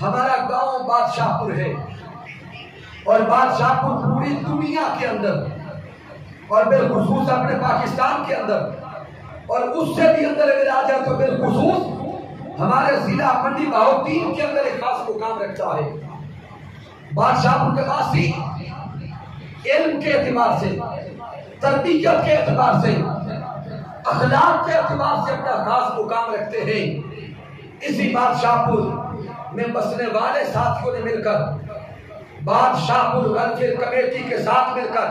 हमारा गांव बादशाहपुर है और बादशाहपुर पूरी दुनिया के अंदर और बिलखुसूस अपने पाकिस्तान के अंदर और उससे भी अंदर अगर आ जाए तो बिलखुसूस हमारे जिला मंडी बहाउद्दीन के अंदर एक खास मुकाम रखता है। बादशाहपुर के वासी इल्म के एतबार से, तरबियत के एतबार से, अखलाक के एतबार से अपना खास मुकाम रखते हैं। इसी बादशाहपुर में बसने वाले साथियों ने मिलकर बादशाहपुर वेलफेयर कमेटी के साथ मिलकर,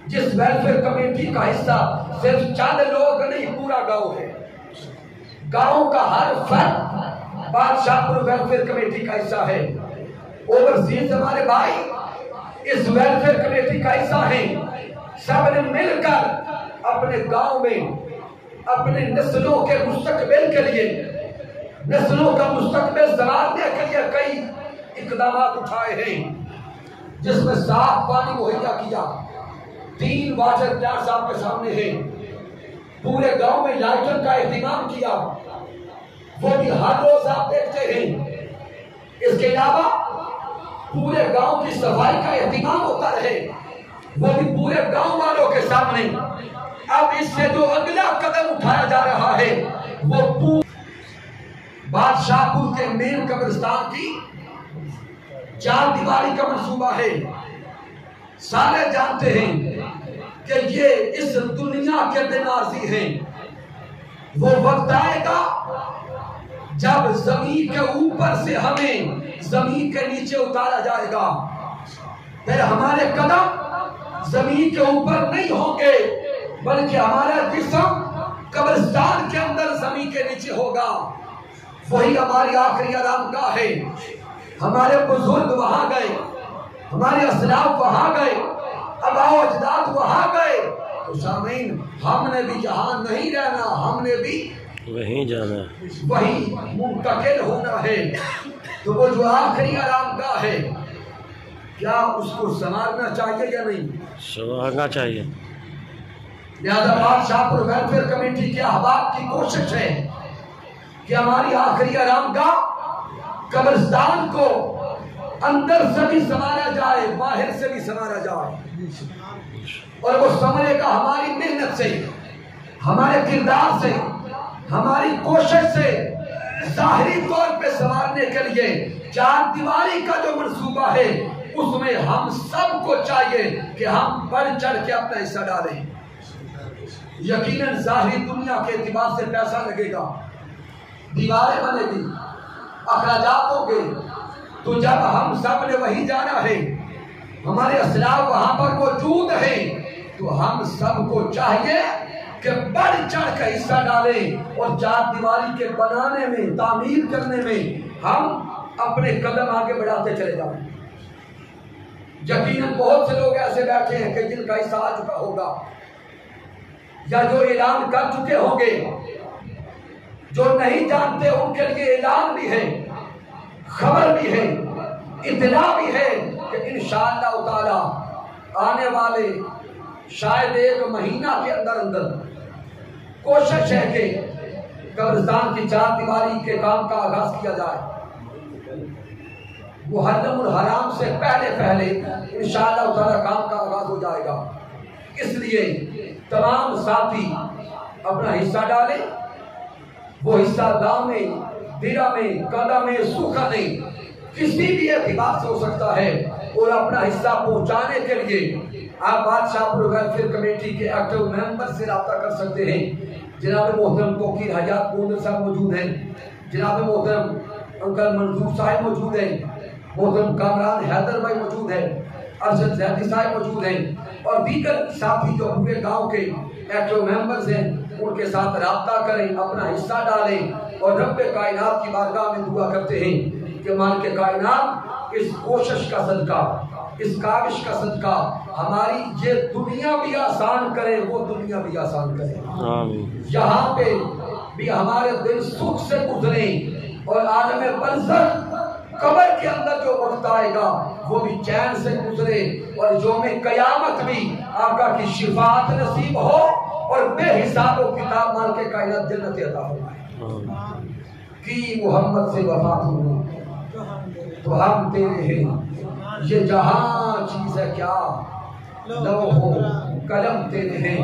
जिस वेलफेयर कमेटी का हिस्सा सिर्फ चंद लोग नहीं पूरा गांव है, गांव का हर फर्द बादशाहपुर वेलफेयर कमेटी का हिस्सा है। ओवरसीज हमारे भाई इस वेलफेयर कमेटी का हिस्सा है। सब ने मिलकर अपने गांव में अपने नस्लों के मुस्तकबिल के लिए, नस्लों का मुस्तकबिल संवारने के लिए कई इकदाम उठाए हैं, जिसमें साफ पानी मुहैया किया, 3 वाटर प्लांट्स आपके सामने हैं, पूरे गांव में लाइटन का इंतजाम किया, वो भी हर रोज आप देखते हैं। इसके अलावा पूरे गांव की सफाई का इंतजाम होता रहे, वो भी पूरे गांव वालों के सामने। अब इससे जो अगला कदम उठाया जा रहा है वो बादशाहपुर के मेन कब्रिस्तान की 4 दीवारी का मंसूबा है। सारे जानते हैं कि ये इस दुनिया के दिन आर्जी हैं। वो वक्त आएगा जब जमीन के ऊपर से हमें जमीन के नीचे उतारा जाएगा, फिर हमारे कदम जमीन के ऊपर नहीं होंगे, बल्कि हमारा जिस्म कब्रिस्तान के अंदर जमीन के नीचे होगा। वही हमारी आखिरी आरामगाह है। हमारे बुजुर्ग वहां गए, हमारे असलाफ वहां गए, अबाओ अजदाद वहां गए, तो सामीन हमने भी जहां नहीं रहना, हमने भी वहीं जाना, वही मुंतकिल होना है। तो वो जो आखिरी आरामगाह है, क्या उसको संवारना चाहिए या नहीं? संवारना चाहिए। लिहाजा बादशाहपुर वेलफेयर कमेटी के अहबाब की कोशिश है कि हमारी आखिरी आरामगाह कब्रिस्तान को अंदर से भी संवारा जाए, बाहर से भी संवारा जाए, और वो संवरेगा हमारी मेहनत से, हमारे किरदार से, हमारी कोशिश से। जाहिरी तौर पे संवारने के लिए 4 दीवारी का जो मंसूबा है, उसमें हम सबको चाहिए कि हम बढ़ चढ़ के अपना हिस्सा डालें। यकीनन जाहिरी दुनिया के एतबार से पैसा लगेगा, दीवारें बनेगी, अखराजात होंगे, तो जब हम सब ने वही जाना है, हमारे असलाफ वहां पर मौजूद है, तो हम सबको चाहिए कि बढ़ चढ़ कर हिस्सा डालें और 4 दीवारी के बनाने में, तामीर करने में हम अपने कदम आगे बढ़ाते चले जाएं। यकीनन बहुत से लोग ऐसे बैठे हैं कि जिनका हिस्सा आ चुका होगा या जो ऐलान कर चुके होंगे, जो नहीं जानते उनके लिए ऐलान भी है, खबर भी है, इत्तला भी है कि इंशाअल्लाह ताला आने वाले शायद 1 महीना के अंदर अंदर कोशिश है कि कब्रिस्तान की 4 दीवारी के काम का आगाज किया जाए। मुहर्रमुल हराम से पहले पहले इंशाअल्लाह ताला काम का आगाज हो जाएगा। इसलिए तमाम साथी अपना हिस्सा डालें। वो हिस्सा गांव में, दिरा में, कदा में, सूखा में, किसी भी एतबार से हो सकता है, और अपना हिस्सा पहुंचाने के लिए आप बादशाहपुर वेलफेयर कमेटी के एक्टिव मेंबर से रब्ता कर सकते हैं। जनाब मोहतरम तौकीर हयात मुंदर साहब मौजूद हैं, जनाब मोहतरम अंकल मंजूर साहब मौजूद हैं, मोहतरम कामरान हैदर भाई मौजूद हैं, अरशद जैदी साहब मौजूद हैं, और दीगर साथी जो पूरे गांव के एक्टिव मेंबर्स हैं, उनके साथ रब्ता करें, अपना हिस्सा डालें और रब्बे कायनात की बारगाह में दुआ करते हैं कि मालिक कायनात इस कोशिश का सदका, इस काविश का सदका हमारी ये दुनिया भी आसान करे, वो दुनिया भी आसान करे। यहाँ पे भी हमारे दिन सुख से गुजरे और आलम बरज़ख कब्र के अंदर जो वक्त आएगा वो भी चैन से गुजरे, और जो में कयामत भी आका की शिफात नसीब हो और बेहिसाब किताब मान के कायनात जन्नत अता फरमाए। की मोहम्मद से वफा तूने तो हम तेरे हैं। ये जहां चीज है क्या, लौह कलम तेरे हैं।